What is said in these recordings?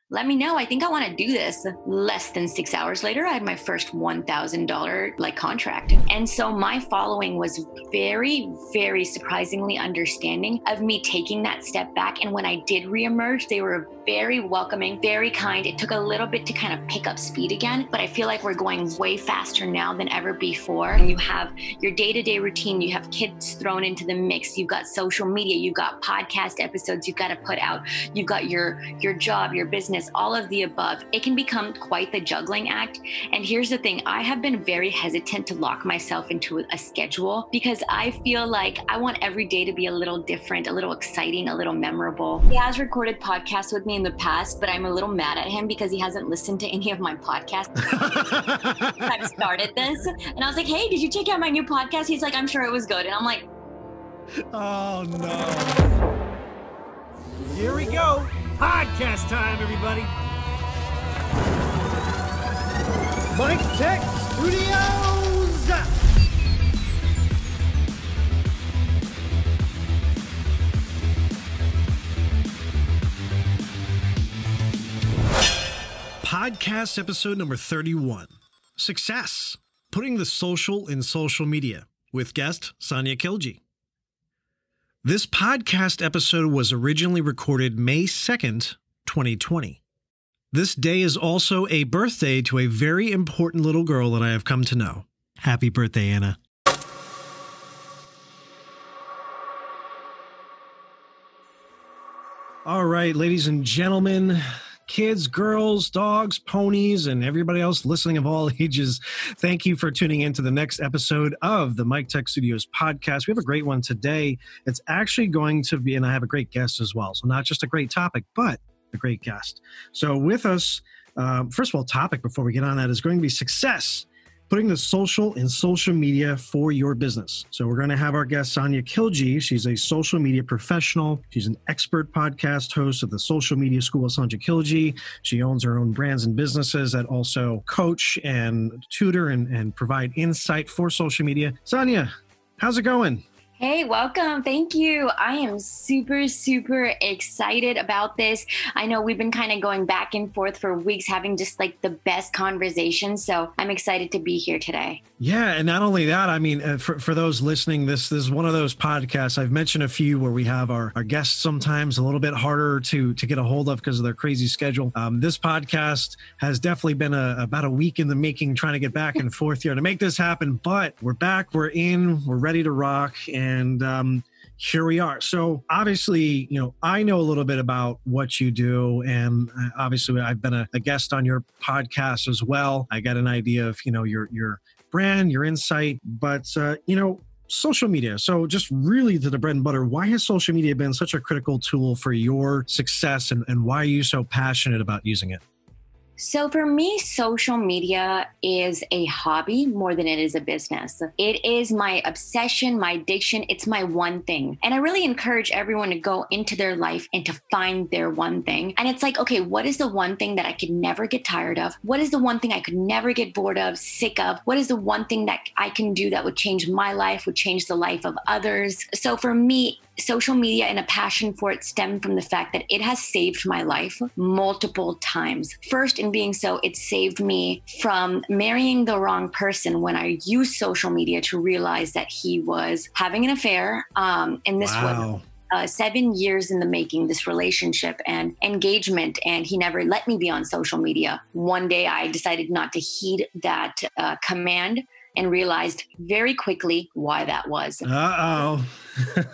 let me know. I think I want to do this. Less than 6 hours later, I had my first $1,000 contract. And so my following was very, very surprisingly understanding of me taking that step back. And when I did reemerge, they were very welcoming, very kind. It took a little bit to kind of pick up speed again, but I feel like we're going way faster now than ever before. And you have your day-to-day routine, you have kids thrown into the mix, you've got social media, you've got podcast episodes you've got to put out, you've got your job, your business, all of the above. It can become quite the juggling act. And here's the thing, I have been very hesitant to lock myself into a schedule because I feel like I want every day to be a little different, a little exciting, a little memorable. He has recorded podcasts with me in the past, but I'm a little mad at him because he hasn't listened to any of my podcasts. I've started this and I was like, hey, did you check out my new podcast? He's like, I'm sure it was good. And I'm like, oh no. Here we go. Podcast time, everybody. Mik Tek Studios. Podcast episode number 31. Success. Putting the social in social media with guest Sania Khiljee. This podcast episode was originally recorded May 2nd, 2020. This day is also a birthday to a very important little girl that I have come to know. Happy birthday, Anna. All right, ladies and gentlemen, kids, girls, dogs, ponies, and everybody else listening of all ages, thank you for tuning in to the next episode of the Mik Tek Studios Podcast. We have a great one today. It's actually going to be, and I have a great guest as well. So not just a great topic, but a great guest. So with us, first of all, topic before we get on that is going to be success. Putting the social in social media for your business. So we're going to have our guest, Sania Khiljee. She's a social media professional. She's an expert podcast host of the Social Media School of Sania Khiljee. She owns her own brands and businesses that also coach and tutor and provide insight for social media. Sania, how's it going? hey, welcome. Thank you. I am super, super excited about this. I know we've been kind of going back and forth for weeks, having just like the best conversations. So I'm excited to be here today. Yeah. And not only that, I mean, for those listening, this is one of those podcasts. I've mentioned a few where we have our guests sometimes a little bit harder to get a hold of because of their crazy schedule. This podcast has definitely been about a week in the making, trying to get back and forth here to make this happen. But we're back, we're ready to rock. And here we are. So obviously, I know a little bit about what you do. And obviously, I've been a guest on your podcast as well. I got an idea of, your brand, your insight, but, social media. So just really to the bread and butter, why has social media been such a critical tool for your success and why are you so passionate about using it? So for me, social media is a hobby more than it is a business. It is my obsession, my addiction. It's my one thing. And I really encourage everyone to go into their life and to find their one thing. And it's like, okay, what is the one thing that I could never get tired of? What is the one thing I could never get bored of, sick of? What is the one thing that I can do that would change my life, would change the life of others? So for me, social media and a passion for it stemmed from the fact that it has saved my life multiple times. First, in being so, it saved me from marrying the wrong person when I used social media to realize that he was having an affair. And this was 7 years in the making, this relationship and engagement, and he never let me be on social media. One day I decided not to heed that command and realized very quickly why that was. Uh-oh.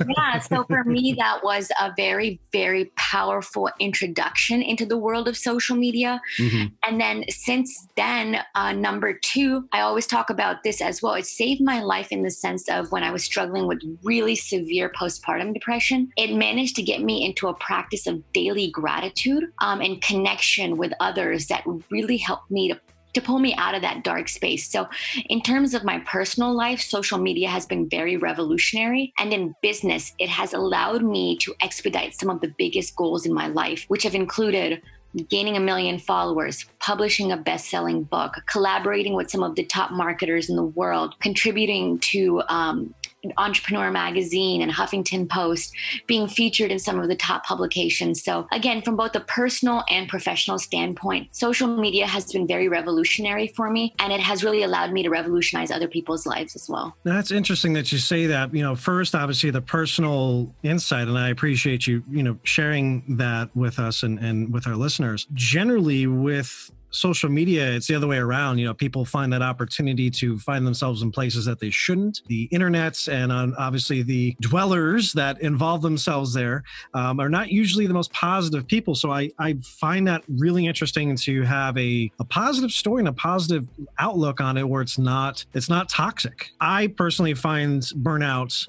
Yeah, so for me, that was a very, very powerful introduction into the world of social media. Mm-hmm. And then since then, number two, I always talk about this as well. It saved my life in the sense of when I was struggling with really severe postpartum depression, it managed to get me into a practice of daily gratitude and connection with others that really helped me to pull me out of that dark space. So in terms of my personal life, social media has been very revolutionary. And in business, it has allowed me to expedite some of the biggest goals in my life, which have included gaining 1 million followers, publishing a best-selling book, collaborating with some of the top marketers in the world, contributing to Entrepreneur Magazine and Huffington Post, being featured in some of the top publications. So again, from both a personal and professional standpoint, social media has been very revolutionary for me, and it has really allowed me to revolutionize other people's lives as well. Now, that's interesting that you say that. First, obviously, the personal insight, and I appreciate you, sharing that with us and with our listeners. Generally, with social media, it's the other way around. People find that opportunity to find themselves in places that they shouldn't. The internet and obviously the dwellers that involve themselves there are not usually the most positive people. So I find that really interesting to have a positive story and a positive outlook on it where it's not toxic. I personally find burnout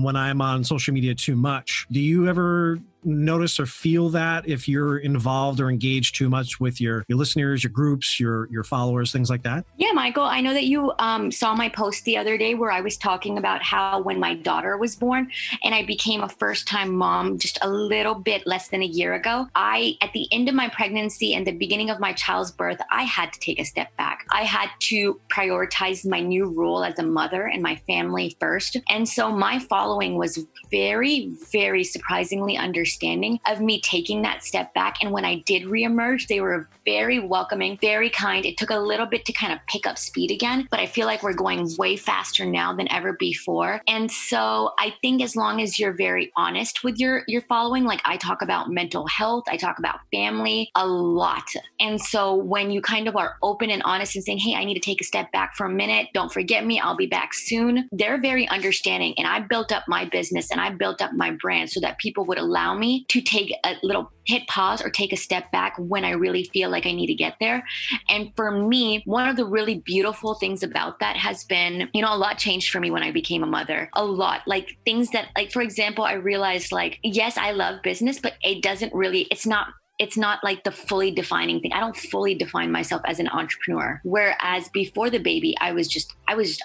when I'm on social media too much. Do you ever notice or feel that if you're involved or engaged too much with your listeners, your groups, your followers, things like that? Yeah, Michael, I know that you saw my post the other day where I was talking about how when my daughter was born and I became a first-time mom just a little bit less than a year ago, at the end of my pregnancy and the beginning of my child's birth, I had to take a step back. I had to prioritize my new role as a mother and my family first. And so my following was very, very surprisingly understanding of me taking that step back. And when I did reemerge, they were very welcoming, very kind. It took a little bit to kind of pick up speed again, but I feel like we're going way faster now than ever before. And so I think as long as you're very honest with your following, like I talk about mental health, I talk about family a lot. And so when you kind of are open and honest and saying, hey, I need to take a step back for a minute, don't forget me, I'll be back soon, they're very understanding. And I built up my business and I built up my brand so that people would allow me to take a little hit pause or take a step back when I really feel like I need to get there. And for me, one of the really beautiful things about that has been, a lot changed for me when I became a mother. A lot. Like things that, like, for example, I realized yes, I love business, but it's not like the fully defining thing. I don't fully define myself as an entrepreneur. Whereas before the baby, I was just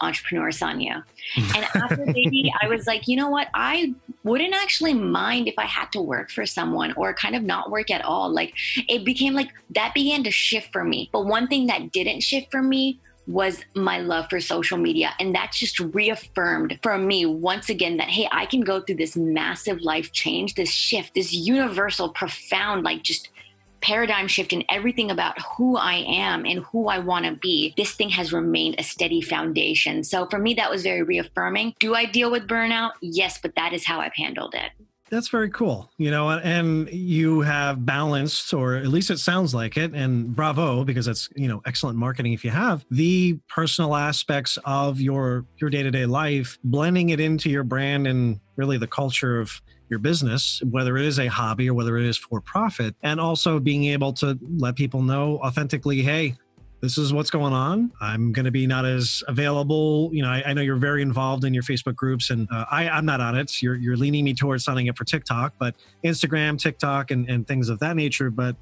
entrepreneur Sania. And after the baby, I was like, you know what? I wouldn't actually mind if I had to work for someone or kind of not work at all. Like it became like that began to shift for me. But one thing that didn't shift for me was my love for social media. And that just reaffirmed for me once again that, hey, I can go through this massive life change, this shift, this universal, profound, like just paradigm shift in everything about who I am and who I want to be. This thing has remained a steady foundation. So for me, that was very reaffirming. Do I deal with burnout? Yes, but that is how I've handled it. That's very cool, and you have balanced, or at least it sounds like it, and bravo, because that's, excellent marketing if you have the personal aspects of your day-to-day life, blending it into your brand and really the culture of your business, whether it is a hobby or whether it is for profit, and also being able to let people know authentically, hey, this is what's going on. I'm going to be not as available. I know you're very involved in your Facebook groups, and I'm not on it. You're leaning me towards signing up for TikTok, but Instagram, TikTok, and things of that nature. But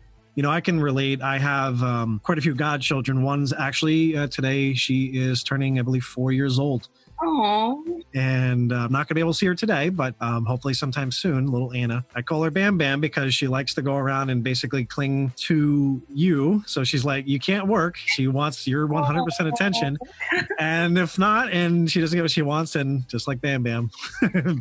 I can relate. I have quite a few godchildren. One's actually today, she is turning, I believe, 4 years old. Oh. And I'm not going to be able to see her today, but hopefully sometime soon, little Anna. I call her Bam Bam because she likes to go around and basically cling to you. So she's like, you can't work. She wants your 100% attention. And if not, and she doesn't get what she wants, and just like Bam Bam,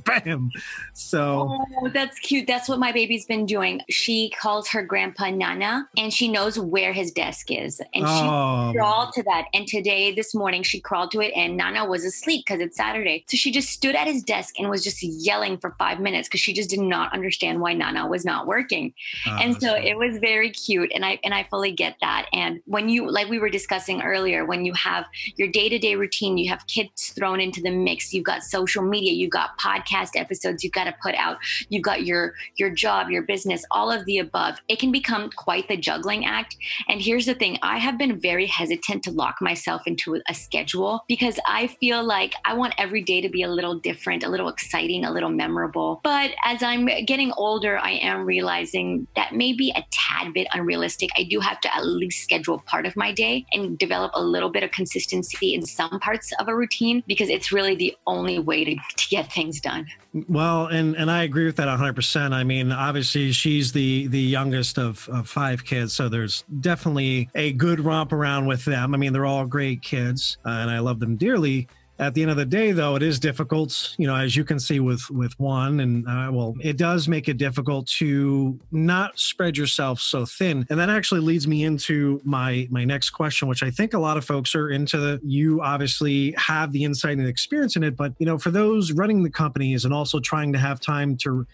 bam. So. Oh, that's cute. That's what my baby's been doing. She calls her grandpa Nana, and she knows where his desk is. And she crawled to that. And this morning, she crawled to it, and Nana was asleep because it's Saturday. So she just stood at his desk and was just yelling for 5 minutes because she just did not understand why Nana was not working. And so it was very cute. And I fully get that. And when you, like we were discussing earlier, when you have your day-to-day routine, you have kids thrown into the mix, you've got social media, you've got podcast episodes you've got to put out, you've got your job, your business, all of the above. It can become quite the juggling act. And here's the thing, I have been very hesitant to lock myself into a schedule because I feel like I want every day to be a little different, a little exciting, a little memorable. But as I'm getting older, I am realizing that may be a tad bit unrealistic. I do have to at least schedule part of my day and develop a little bit of consistency in some parts of a routine, because it's really the only way to get things done. Well, and I agree with that 100%. I mean, obviously she's the youngest of 5 kids, so there's definitely a good romp around with them. I mean, they're all great kids, and I love them dearly. At the end of the day, though, it is difficult, as you can see with one. And it does make it difficult to not spread yourself so thin. And that actually leads me into my next question, which I think a lot of folks are into. You obviously have the insight and experience in it. But, for those running the companies and also trying to have time to,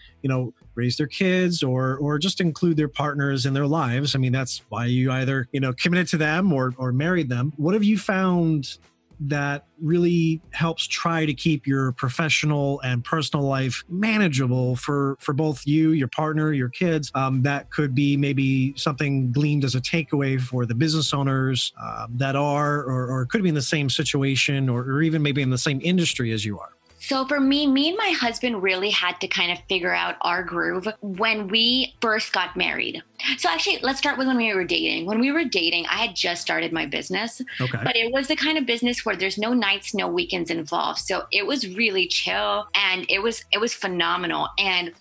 raise their kids or just include their partners in their lives. I mean, that's why you either, committed to them or married them. What have you found that really helps try to keep your professional and personal life manageable for both you, your partner, your kids? That could be maybe something gleaned as a takeaway for the business owners that are or could be in the same situation or even maybe in the same industry as you are. So for me and my husband really had to kind of figure out our groove when we first got married. So actually, let's start with when we were dating. When we were dating, I had just started my business, but it was the kind of business where there's no nights, no weekends involved. So it was really chill and it was phenomenal. And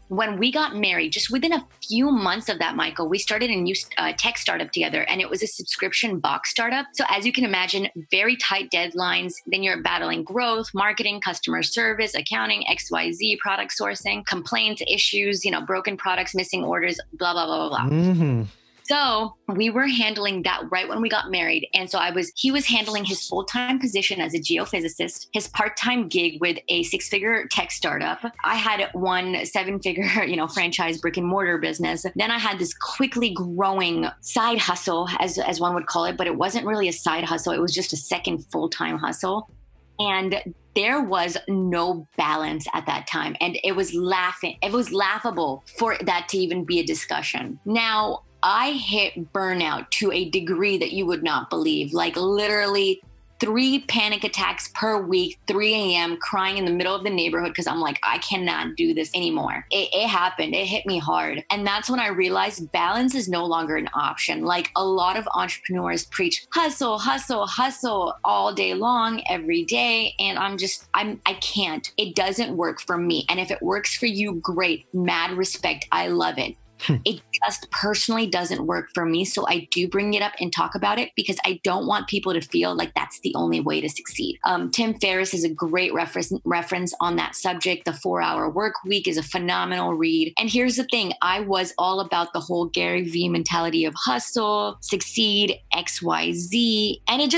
when we got married, just within a few months of that, Michael, we started a new tech startup together, and it was a subscription box startup. So as you can imagine, very tight deadlines. Then you're battling growth, marketing, customer service, accounting, XYZ, product sourcing, complaints, issues, broken products, missing orders, blah, blah, blah, blah, blah. Mm-hmm. So we were handling that right when we got married. And so he was handling his full-time position as a geophysicist, his part-time gig with a 6-figure tech startup. I had one 7-figure, franchise brick and mortar business. Then I had this quickly growing side hustle, as one would call it, but it wasn't really a side hustle. It was just a second full-time hustle. And there was no balance at that time. And it was laughable for that to even be a discussion. Now, I hit burnout to a degree that you would not believe, like literally 3 panic attacks per week, 3 a.m., crying in the middle of the neighborhood because I'm like, I cannot do this anymore. It happened. It hit me hard. And that's when I realized balance is no longer an option. Like a lot of entrepreneurs preach hustle, hustle, hustle all day long, every day. And I can't. It doesn't work for me. And if it works for you, great. Mad respect. I love it. It just personally doesn't work for me. So I do bring it up and talk about it because I don't want people to feel like that's the only way to succeed. Tim Ferriss is a great reference on that subject. The 4-Hour Work Week is a phenomenal read. And here's the thing. I was all about the whole Gary Vee mentality of hustle, succeed, XYZ. And it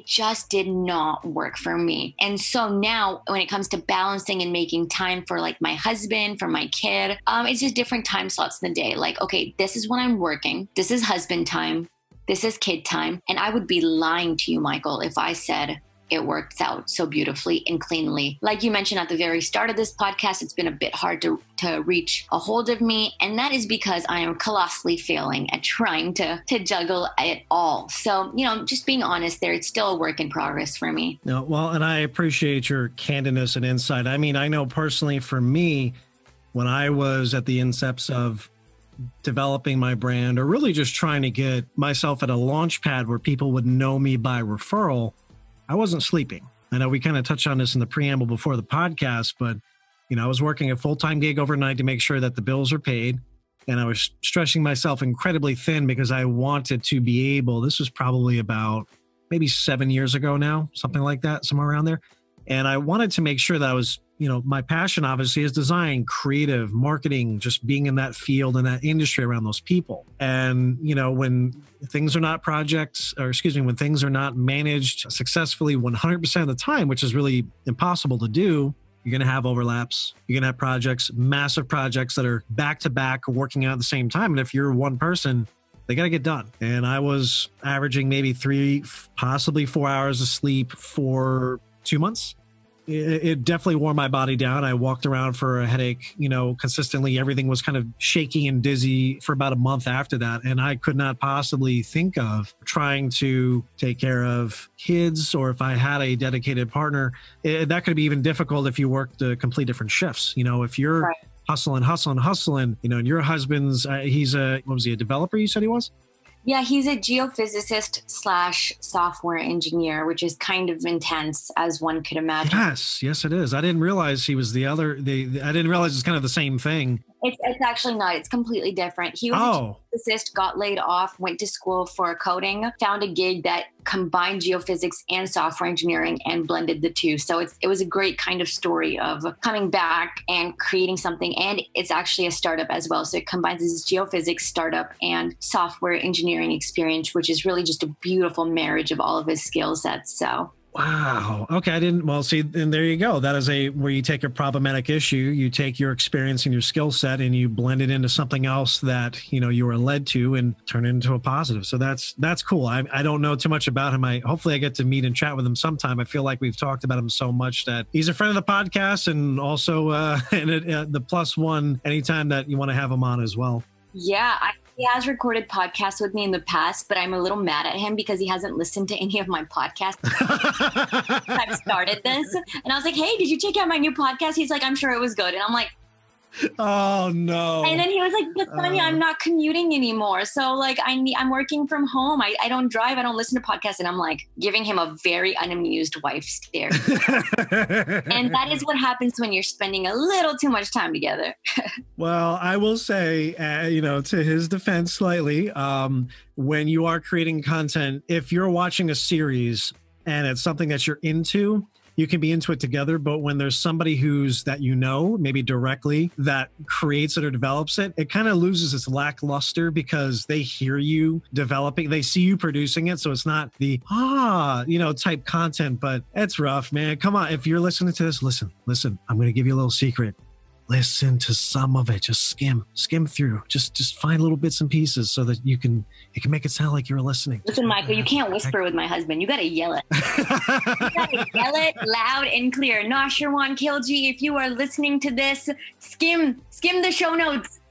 just did not work for me. And so now when it comes to balancing and making time for like my husband, for my kid, it's just different time slots in the day. Like, okay, this is when I'm working. This is husband time. This is kid time. And I would be lying to you, Michael, if I said it works out so beautifully and cleanly. Like you mentioned at the very start of this podcast, it's been a bit hard to reach a hold of me. And that is because I am colossally failing at trying to juggle it all. So, just being honest there, it's still a work in progress for me. No, well, and I appreciate your candidness and insight. I mean, I know personally for me, when I was at the incepts of developing my brand or really just trying to get myself at a launch pad where people would know me by referral, I wasn't sleeping. I know we kind of touched on this in the preamble before the podcast, but, I was working a full-time gig overnight to make sure that the bills are paid. And I was stretching myself incredibly thin because I wanted to be able, this was probably about maybe 7 years ago now, something like that, somewhere around there. And I wanted to make sure that I was, my passion obviously is design, creative, marketing, just being in that field and that industry around those people. And, when things are not when things are not managed successfully 100% of the time, which is really impossible to do, you're going to have overlaps. You're going to have projects, massive projects that are back to back working out at the same time. And if you're one person, they got to get done. And I was averaging maybe 3, possibly 4 hours of sleep for 2 months. it definitely wore my body down. I walked around for a headache, consistently. Everything was kind of shaky and dizzy for about a month after that. And I could not possibly think of trying to take care of kids, or if I had a dedicated partner, that could be even difficult if you worked complete different shifts. If you're Right. hustling, and your husband's, he's a developer, you said he was? Yeah, he's a geophysicist / software engineer, which is kind of intense, as one could imagine. Yes, it is. I didn't realize he was I didn't realize it's kind of the same thing. It's actually not. It's completely different. He was a geophysicist, got laid off, went to school for coding, found a gig that combined geophysics and software engineering and blended the two. So it was a great kind of story of coming back and creating something. And it's actually a startup as well. So it combines this geophysics startup and software engineering experience, which is really just a beautiful marriage of all of his skill sets. So. Wow. Okay. And there you go. That is where you take a problematic issue, you take your experience and your skill set and you blend it into something else that, you were led to and turn it into a positive. So that's cool. I don't know too much about him. Hopefully I get to meet and chat with him sometime. I feel like we've talked about him so much that he's a friend of the podcast, and also the plus one anytime that you want to have him on as well. Yeah, he has recorded podcasts with me in the past, but I'm a little mad at him because he hasn't listened to any of my podcasts. I've started this. And I was like, hey, did you check out my new podcast? He's like, I'm sure it was good. And I'm like, oh no. And then he was like, but Sania, I'm not commuting anymore. So like I'm working from home. I don't drive. I don't listen to podcasts. And I'm like giving him a very unamused wife stare. And that is what happens when you're spending a little too much time together. Well, I will say, to his defense slightly, when you are creating content, if you're watching a series and it's something that you're into, you can be into it together. But when there's somebody that maybe directly, that creates it or develops it, it kind of loses its lackluster because they hear you developing, they see you producing it. So it's not the, type content, but it's rough, man. Come on. If you're listening to this, listen, I'm going to give you a little secret. Listen to some of it. Just skim through. Just find little bits and pieces so that it can make it sound like you're listening. Listen, Michael, you can't whisper with my husband. You got to yell it. You got to yell it loud and clear. Sania Khiljee, if you are listening to this, skim the show notes.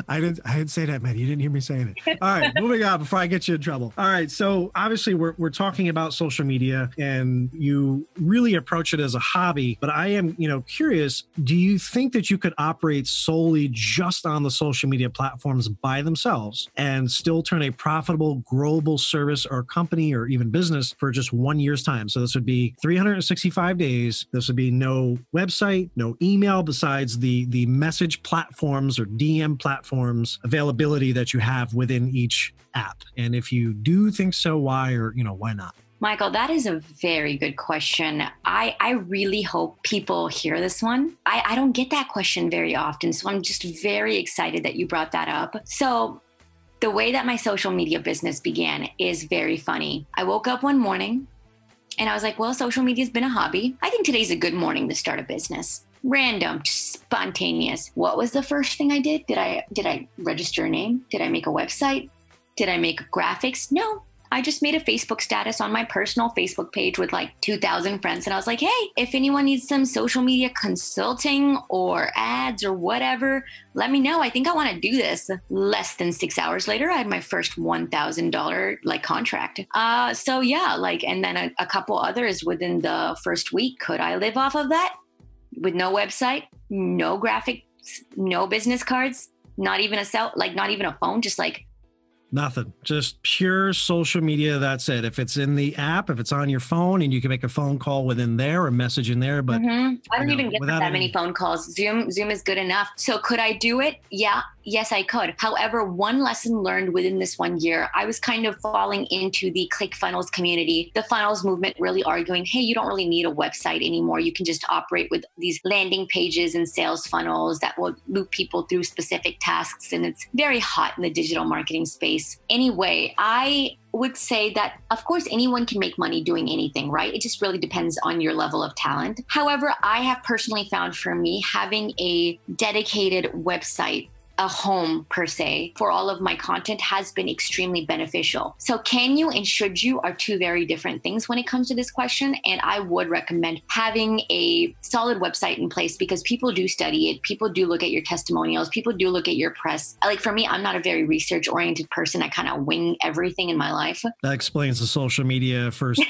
I didn't say that, man. You didn't hear me saying it. All right, moving on before I get you in trouble. All right, so obviously we're talking about social media, and you really approach it as a hobby. But I am, curious. Do you think that you could operate solely just on the social media platforms by themselves and still turn a profitable, growable service or company or even business for just 1 year's time? So this would be 365 days. This would be no website, no email, besides the message platforms or DM platforms availability that you have within each app. And if you do think so, why, or why not? Michael, that is a very good question. I really hope people hear this one. I don't get that question very often, so I'm just very excited that you brought that up. So the way that my social media business began is very funny. I woke up one morning and I was like, well, social media's been a hobby. I think today's a good morning to start a business. Random, spontaneous. What was the first thing I did? Did I register a name? Did I make a website? Did I make graphics? No. I just made a Facebook status on my personal Facebook page with like 2,000 friends. And I was like, hey, if anyone needs some social media consulting or ads or whatever, let me know. I think I want to do this. Less than 6 hours later, I had my first $1,000 contract. So yeah, and then a couple others within the first week. Could I live off of that? With no website, no graphics, no business cards, not even a phone, just nothing, just pure social media. That's it. If it's in the app, if it's on your phone, and you can make a phone call within there or message in there, but I don't even get that many phone calls. Zoom is good enough. So could I do it? Yeah. Yes, I could. However, one lesson learned within this 1 year, I was kind of falling into the ClickFunnels community, the funnels movement, really arguing, hey, you don't really need a website anymore. You can just operate with these landing pages and sales funnels that will loop people through specific tasks. And it's very hot in the digital marketing space. Anyway, I would say that, of course, anyone can make money doing anything, right? It just really depends on your level of talent. However, I have personally found for me having a dedicated website a home per se for all of my content has been extremely beneficial. So can you and should you are two very different things when it comes to this question. And I would recommend having a solid website in place because people do study it. People do look at your testimonials. People do look at your press. Like for me, I'm not a very research oriented person. I kind of wing everything in my life. That explains the social media first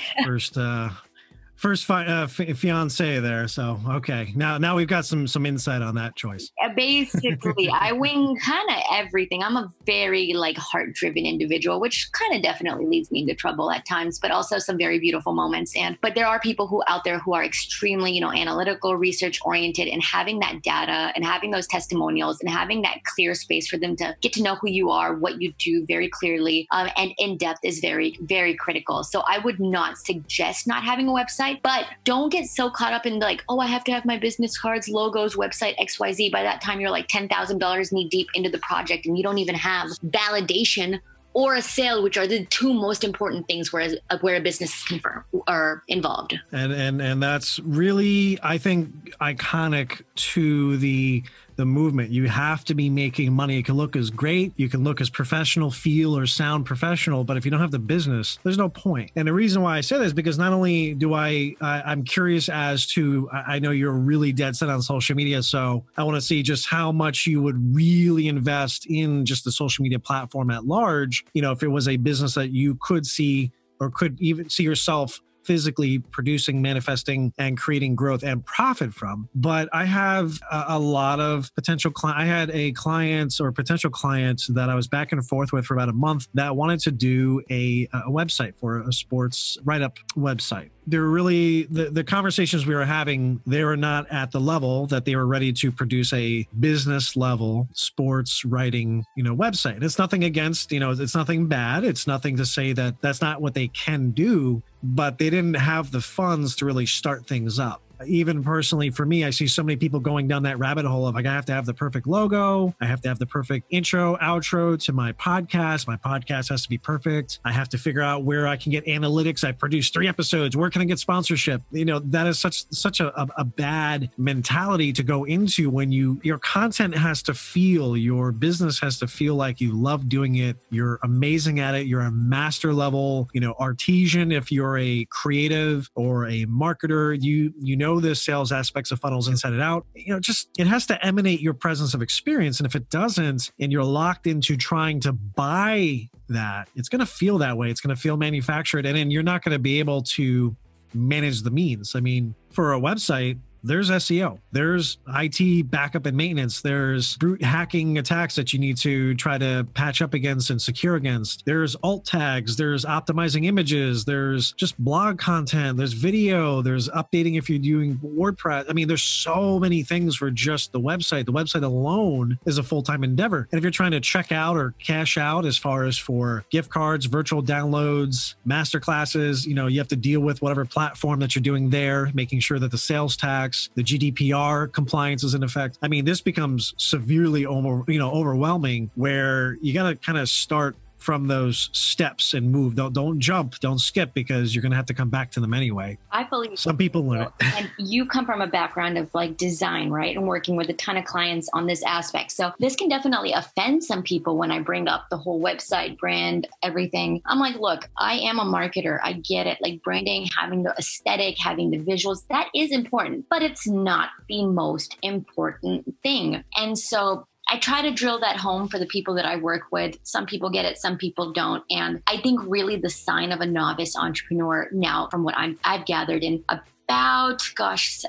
fiance there. So, okay. Now we've got some insight on that choice. Basically, I wing kind of everything. I'm a very heart-driven individual, which kind of definitely leads me into trouble at times, but also some very beautiful moments. But there are people who out there who are extremely, analytical, research-oriented, and having that data and having those testimonials and having that clear space for them to get to know who you are, what you do very clearly, and in depth is very, very critical. So I would not suggest not having a website. But don't get so caught up in I have to have my business cards, logos, website, XYZ. By that time, you're $10,000 knee deep into the project and you don't even have validation or a sale, which are the two most important things where a business is confirmed or involved. And that's really, I think, iconic to the movement. You have to be making money. It can look as great. You can look as professional, feel or sound professional, but if you don't have the business, there's no point. And the reason why I say this is because not only do I'm curious as to, I know you're really dead set on social media. So I want to see just how much you would really invest in just the social media platform at large. If it was a business that you could see or could even see yourself physically producing, manifesting, and creating growth and profit from. But I have a lot of potential clients. I had a client or potential clients that I was back and forth with for about a month that wanted to do a website for a sports write-up website. They're really, the conversations we were having, they were not at the level that they were ready to produce a business level sports writing, website. It's nothing against, it's nothing bad. It's nothing to say that that's not what they can do, but they didn't have the funds to really start things up. Even personally, for me, I see so many people going down that rabbit hole of I have to have the perfect logo. I have to have the perfect intro, outro to my podcast. My podcast has to be perfect. I have to figure out where I can get analytics. I produced 3 episodes. Where can I get sponsorship? That is such a bad mentality to go into when your content has to feel, your business has to feel like you love doing it. You're amazing at it. You're a master level, artisan. If you're a creative or a marketer, you know the sales aspects of funnels inside and out. It has to emanate your presence of experience. And if it doesn't, and you're locked into trying to buy that, it's going to feel that way. It's going to feel manufactured. And then you're not going to be able to manage the means. I mean, for a website, there's SEO, there's IT backup and maintenance, there's brute hacking attacks that you need to try to patch up against and secure against. There's alt tags, there's optimizing images, there's just blog content, there's video, there's updating if you're doing WordPress. I mean, there's so many things for just the website. The website alone is a full-time endeavor. And if you're trying to check out or cash out as far as for gift cards, virtual downloads, masterclasses, you have to deal with whatever platform that you're doing there, making sure that the sales tax, the GDPR compliance is in effect. I mean, this becomes severely overwhelming where you got to kind of start from those steps and move. Don't jump, don't skip, because you're going to have to come back to them anyway. I believe some people learn it. And you come from a background of design, right? And working with a ton of clients on this aspect. So this can definitely offend some people when I bring up the whole website, brand, everything. I'm like, look, I am a marketer. I get it. Branding, having the aesthetic, having the visuals, that is important, but it's not the most important thing. And so I try to drill that home for the people that I work with. Some people get it, some people don't. And I think really the sign of a novice entrepreneur now, from what I've gathered in about,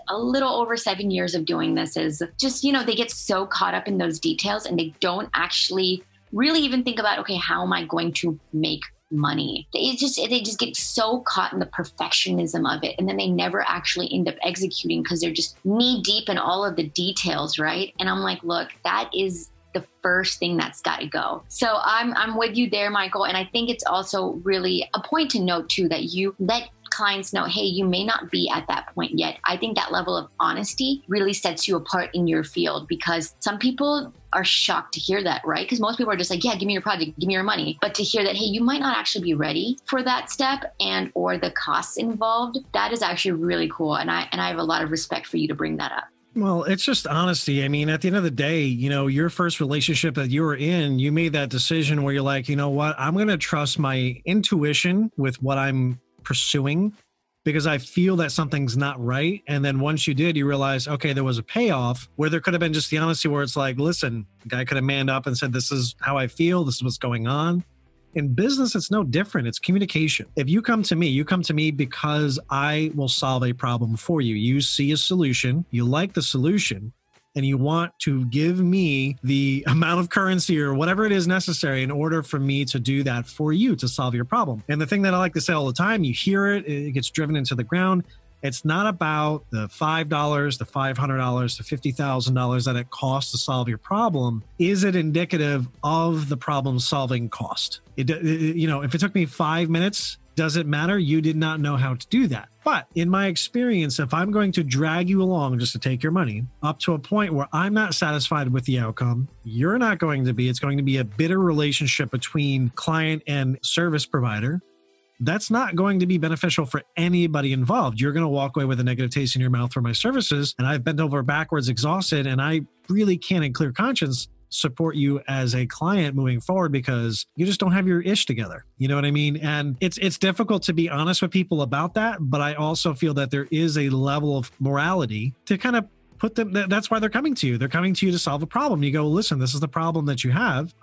a little over 7 years of doing this, is just, they get so caught up in those details and they don't actually really even think about, okay, how am I going to make money? They just get so caught in the perfectionism of it, and then they never actually end up executing because they're just knee deep in all of the details, right? And I'm like, look, that is the first thing that's got to go. So I'm with you there, Michael. And I think it's also really a point to note too, that you let clients know, hey, you may not be at that point yet. I think that level of honesty really sets you apart in your field, because some people are shocked to hear that, right? Because most people are just like, yeah, give me your project, give me your money. But to hear that, hey, you might not actually be ready for that step and or the costs involved, that is actually really cool. And I have a lot of respect for you to bring that up. Well, it's just honesty. I mean, at the end of the day, your first relationship that you were in, you made that decision where you're like, you know what, I'm going to trust my intuition with what I'm pursuing because I feel that something's not right. And then once you did, you realize, okay, there was a payoff where there could have been just the honesty where it's like, listen, the guy could have manned up and said, this is how I feel. This is what's going on. In business, it's no different. It's communication. If you come to me because I will solve a problem for you. You see a solution, you like the solution, and you want to give me the amount of currency or whatever it is necessary in order for me to do that for you to solve your problem. And the thing that I like to say all the time, you hear it, it gets driven into the ground. It's not about the $5, the $500, the $50,000 that it costs to solve your problem. Is it indicative of the problem solving cost? If it took me 5 minutes, does it matter? You did not know how to do that. But in my experience, if I'm going to drag you along just to take your money up to a point where I'm not satisfied with the outcome, you're not going to be. It's going to be a bitter relationship between client and service provider. That's not going to be beneficial for anybody involved. You're going to walk away with a negative taste in your mouth for my services. And I've bent over backwards, exhausted, and I really can't in clear conscience support you as a client moving forward because you just don't have your ish together. You know what I mean? And it's difficult to be honest with people about that. But I also feel that there is a level of morality to kind of put them, that's why they're coming to you. They're coming to you to solve a problem. You go, listen, this is the problem that you have.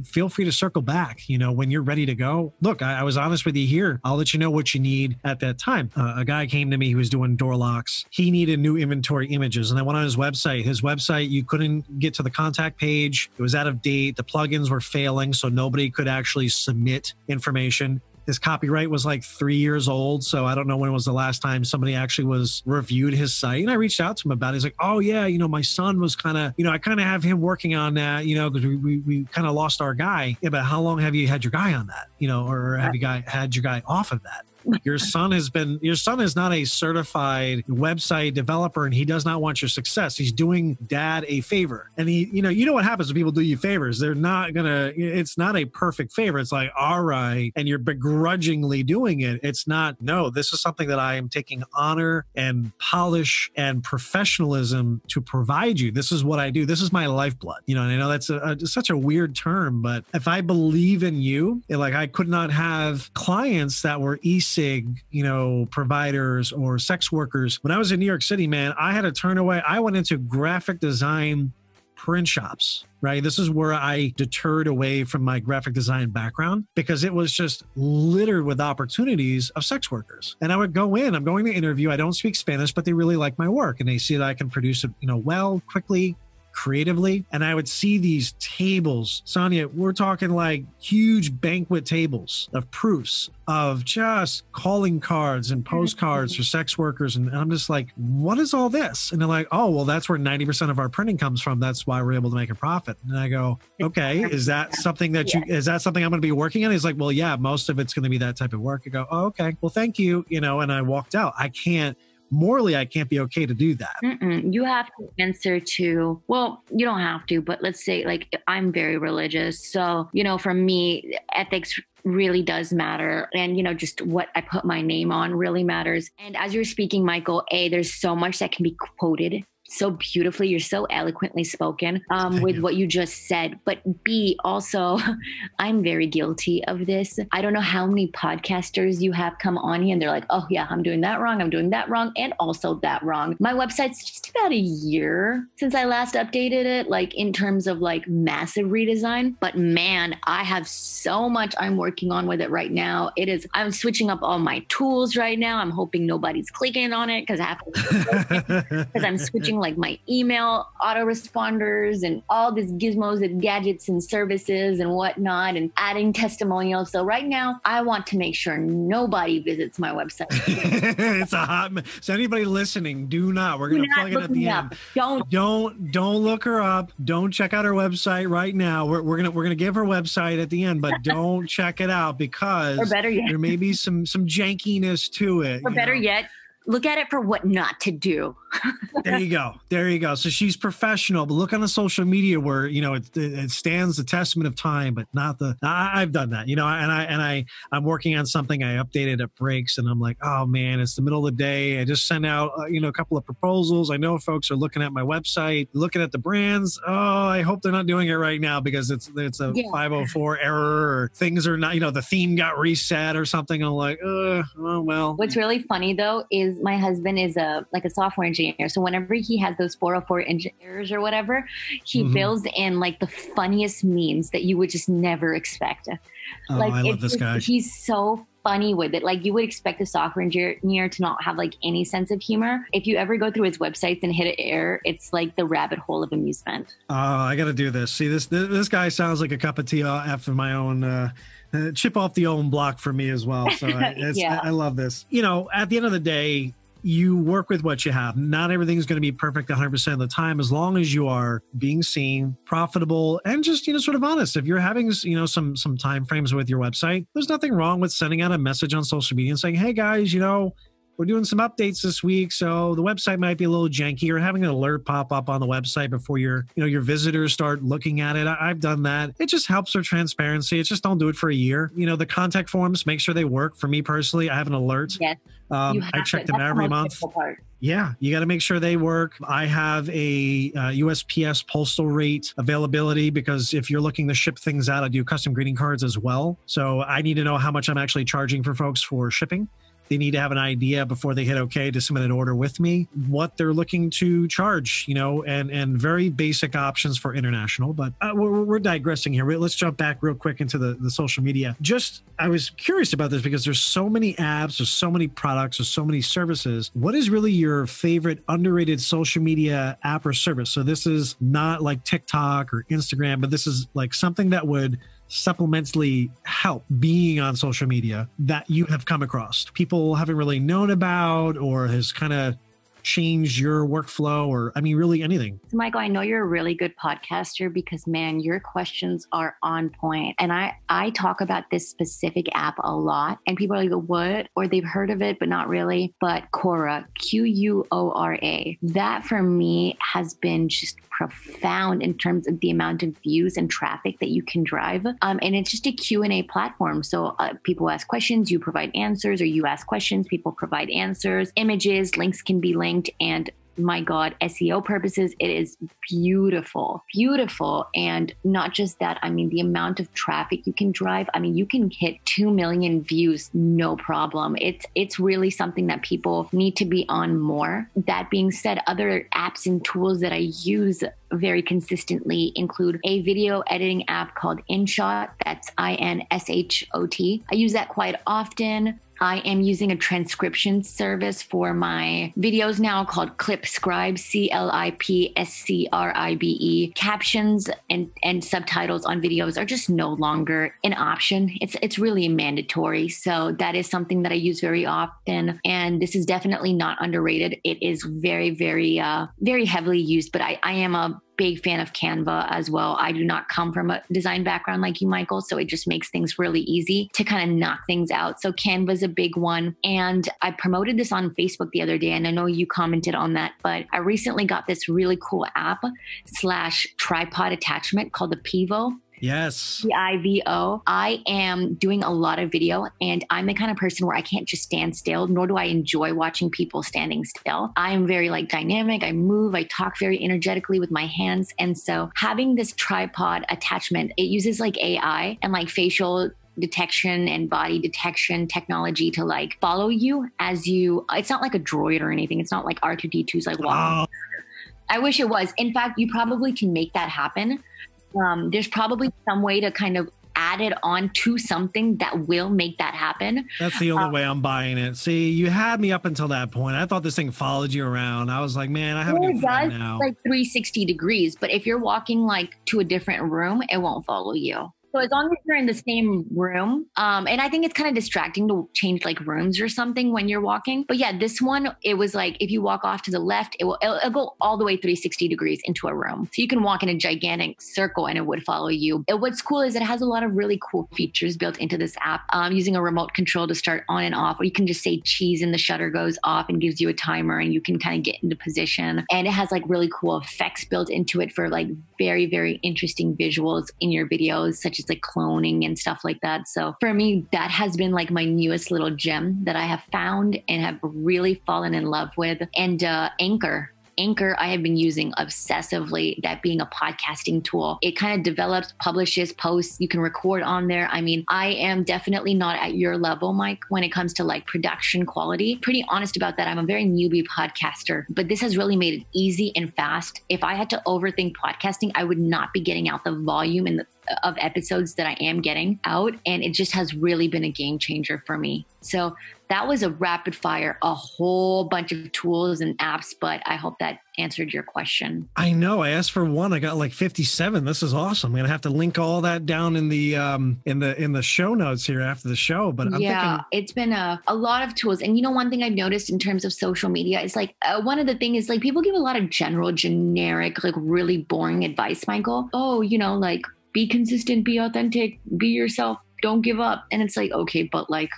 Feel free to circle back, when you're ready to go. Look, I was honest with you here. I'll let you know what you need at that time. A guy came to me who was doing door locks. He needed new inventory images. And I went on his website. His website, you couldn't get to the contact page. It was out of date. The plugins were failing, so nobody could actually submit information. His copyright was like 3 years old. So I don't know when was the last time somebody actually reviewed his site. And I reached out to him about it. He's like, oh yeah, my son was kind of, I kind of have him working on that, because we kind of lost our guy. Yeah, but how long have you had your guy on that? Or have you had your guy off of that? Your son is not a certified website developer and he does not want your success. He's doing dad a favor. And you know what happens when people do you favors? It's not a perfect favor. It's like, all right. And you're begrudgingly doing it. It's not, no, this is something that I am taking honor and polish and professionalism to provide you. This is what I do. This is my lifeblood. And I know that's such a weird term, but if I believe in you, I could not have clients that were e-sig, providers or sex workers. When I was in New York City, man, I had to turn away. I went into graphic design print shops, right? This is where I deterred away from my graphic design background because it was just littered with opportunities of sex workers. And I would go in, I'm going to interview. I don't speak Spanish, but they really like my work and they see that I can produce it, well, quickly, creatively. And I would see these tables. Sania, we're talking like huge banquet tables of proofs of just calling cards and postcards for sex workers. And I'm just like, what is all this? And they're like, oh, well, that's where 90% of our printing comes from. That's why we're able to make a profit. And I go, okay, is that something I'm going to be working on? He's like, well, yeah, most of it's going to be that type of work. I go, oh, okay, well, thank you. And I walked out. Morally, I can't be okay to do that. You have to answer to, well, you don't have to, but let's say I'm very religious. So, for me, ethics really does matter. And, just what I put my name on really matters. And as you're speaking, Michael, there's so much that can be quoted so beautifully. You're so eloquently spoken with what you just said. But B, also, I'm very guilty of this. I don't know how many podcasters you have come on here and they're like, oh yeah, I'm doing that wrong. I'm doing that wrong. And also that wrong. My website's just about a year since I last updated it, in terms of massive redesign. But man, I have so much I'm working on with it right now. I'm switching up all my tools right now. I'm hoping nobody's clicking on it because I'm switching my email autoresponders and all these gizmos and gadgets and services and whatnot and adding testimonials. So right now I want to make sure nobody visits my website. It's a hot mess. So anybody listening, we're going to plug it at the end. Don't look her up. Don't check out her website right now. We're going to give her website at the end, but don't check it out because or better yet, there may be some jankiness to it. Or better yet, look at it for what not to do. There you go. There you go. So she's professional, but look on the social media where, you know, it stands the testament of time, but not I've done that, you know, and I'm working on something. I updated at breaks and I'm like, oh man, it's the middle of the day. I just sent out, you know, a couple of proposals. I know folks are looking at my website, looking at the brands. Oh, I hope they're not doing it right now because it's a 504 error or things are not, you know, the theme got reset or something. I'm like, oh, well. What's really funny though, is my husband is a software engineer. So whenever he has those 404 errors or whatever, he builds in like the funniest memes that you would just never expect. Oh, like, I love this guy. He's so funny with it. Like you would expect a software engineer to not have like any sense of humor. If you ever go through his websites and hit an error, it's like the rabbit hole of amusement. Oh, I got to do this. See, this guy sounds like a cup of tea after my own chip off the own block for me as well. So I love this. You know, at the end of the day, you work with what you have. Not everything's going to be perfect 100% of the time, as long as you are being seen, profitable, and just, you know, sort of honest. If you're having, you know, some time frames with your website, there's nothing wrong with sending out a message on social media and saying, hey guys, you know, we're doing some updates this week, so the website might be a little janky, or having an alert pop up on the website before your visitors start looking at it. I've done that. It just helps for transparency. It's just don't do it for a year. You know, the contact forms, make sure they work. For me personally, I have an alert. Yes. I check them every month. Yeah, you got to make sure they work. I have a USPS postal rate availability because if you're looking to ship things out, I do custom greeting cards as well. So I need to know how much I'm actually charging for folks for shipping. They need to have an idea before they hit okay to submit an order with me, what they're looking to charge, you know, and very basic options for international. But we're digressing here. Let's jump back real quick into the social media. I was curious about this because there's so many apps, there's so many products, there's so many services. What is really your favorite underrated social media app or service? So this is not like TikTok or Instagram, but this is like something that would supplementally help being on social media that you have come across, people haven't really known about, or has kind of changed your workflow, or I mean, really anything? Michael, I know you're a really good podcaster because, man, your questions are on point. And I talk about this specific app a lot, and people are like, what? Or they've heard of it, but not really. But Quora, Quora, that for me has been just profound in terms of the amount of views and traffic that you can drive. And it's just a Q&A platform. So people ask questions, you provide answers, or you ask questions, people provide answers, images, links can be linked. And my God, SEO purposes, it is beautiful, beautiful. And not just that, I mean, the amount of traffic you can drive, I mean, you can hit 2 million views, no problem. It's really something that people need to be on more. That being said, other apps and tools that I use very consistently include a video editing app called InShot. That's INSHOT. I use that quite often. I am using a transcription service for my videos now called Clipscribe, CLIPSCRIBE. Captions and subtitles on videos are just no longer an option. It's really mandatory. So that is something that I use very often. And this is definitely not underrated. It is very, very, very heavily used, but I am a big fan of Canva as well. I do not come from a design background like you, Michael, so it just makes things really easy to kind of knock things out. So Canva is a big one. And I promoted this on Facebook the other day, and I know you commented on that, but I recently got this really cool app / tripod attachment called the Pivo. Yes. Pivo. I am doing a lot of video, and I'm the kind of person where I can't just stand still, nor do I enjoy watching people standing still. I am very dynamic. I move, I talk very energetically with my hands. And so having this tripod attachment, it uses AI and facial detection and body detection technology to follow you as you, it's not like a droid or anything. It's not like R2D2's walking. Oh. I wish it was. In fact, you probably can make that happen. There's probably some way to kind of add it on to something that will make that happen. That's the only way I'm buying it. See, you had me up until that point. I thought this thing followed you around. I was like, man, I have a new friend now. 360 degrees, but if you're walking to a different room, it won't follow you. So as long as you're in the same room, and I think it's kind of distracting to change like rooms or something when you're walking. But yeah, this one, it was like if you walk off to the left, it'll go all the way 360 degrees into a room. So you can walk in a gigantic circle and it would follow you. And what's cool is it has a lot of really cool features built into this app, using a remote control to start on and off, or you can just say cheese and the shutter goes off and gives you a timer and you can kind of get into position. And it has like really cool effects built into it for like very, very interesting visuals in your videos, such as like cloning and stuff like that. So for me, that has been like my newest little gem that I have found and have really fallen in love with. And Anchor, I have been using obsessively, that being a podcasting tool. It kind of develops, publishes posts. You can record on there. I mean, I am definitely not at your level, Mike, when it comes to like production quality. Pretty honest about that. I'm a very newbie podcaster, but this has really made it easy and fast. If I had to overthink podcasting, I would not be getting out the volume of episodes that I am getting out. And it just has really been a game changer for me. So that was a rapid fire, a whole bunch of tools and apps, but I hope that answered your question. I know. I asked for one. I got like 57. This is awesome. I'm going to have to link all that down in the show notes here after the show. But I'm thinking it's been a lot of tools. And one thing I've noticed in terms of social media is like one of the things is like people give a lot of generic, like really boring advice, Michael. Oh, like be consistent, be authentic, be yourself, don't give up. And it's like, okay, but like,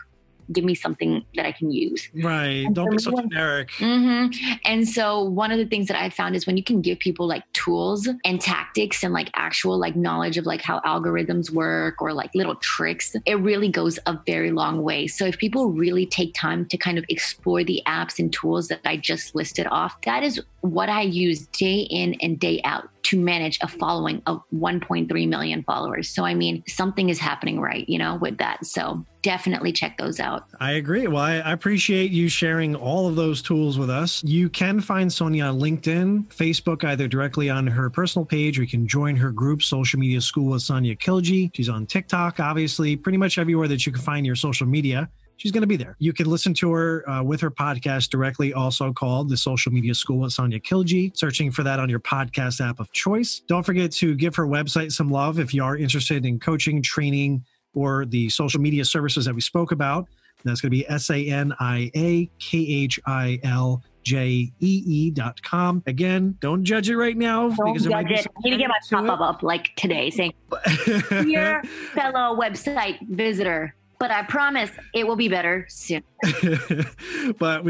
give me something that I can use. Right. Don't be so generic. Mm-hmm. And so one of the things that I found is when you can give people like tools and tactics and like actual like knowledge of like how algorithms work or like little tricks, it really goes a very long way. So if people really take time to kind of explore the apps and tools that I just listed off, that is what I use day in and day out to manage a following of 1.3 million followers. So, I mean, something is happening right, with that. So definitely check those out. I agree. Well, I appreciate you sharing all of those tools with us. You can find Sania on LinkedIn, Facebook, either directly on her personal page, or you can join her group, Social Media School with Sania Khiljee. She's on TikTok, obviously, pretty much everywhere that you can find your social media. She's going to be there. You can listen to her with her podcast directly, also called The Social Media School with Sania Khiljee, searching for that on your podcast app of choice. Don't forget to give her website some love if you are interested in coaching, training, or the social media services that we spoke about. That's going to be SaniaKhiljee.com. Again, don't judge it right now. Don't judge it. I need to get my pop-up up like today saying, dear fellow website visitor, but I promise it will be better soon. But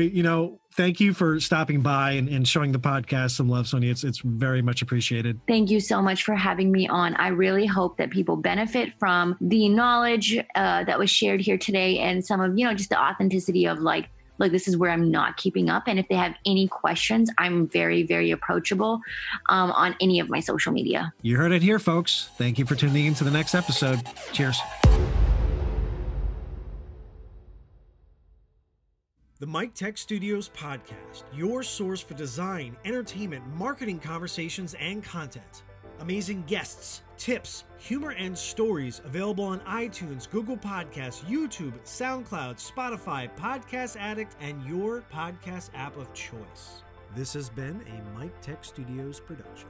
thank you for stopping by and showing the podcast some love, Sonia. It's very much appreciated. Thank you so much for having me on. I really hope that people benefit from the knowledge that was shared here today and some of, just the authenticity of like, this is where I'm not keeping up. And if they have any questions, I'm very, very approachable on any of my social media. You heard it here, folks. Thank you for tuning in to the next episode. Cheers. The Mik Tek Studios Podcast, your source for design, entertainment, marketing conversations, and content. Amazing guests, tips, humor, and stories available on iTunes, Google Podcasts, YouTube, SoundCloud, Spotify, Podcast Addict, and your podcast app of choice. This has been a Mik Tek Studios production.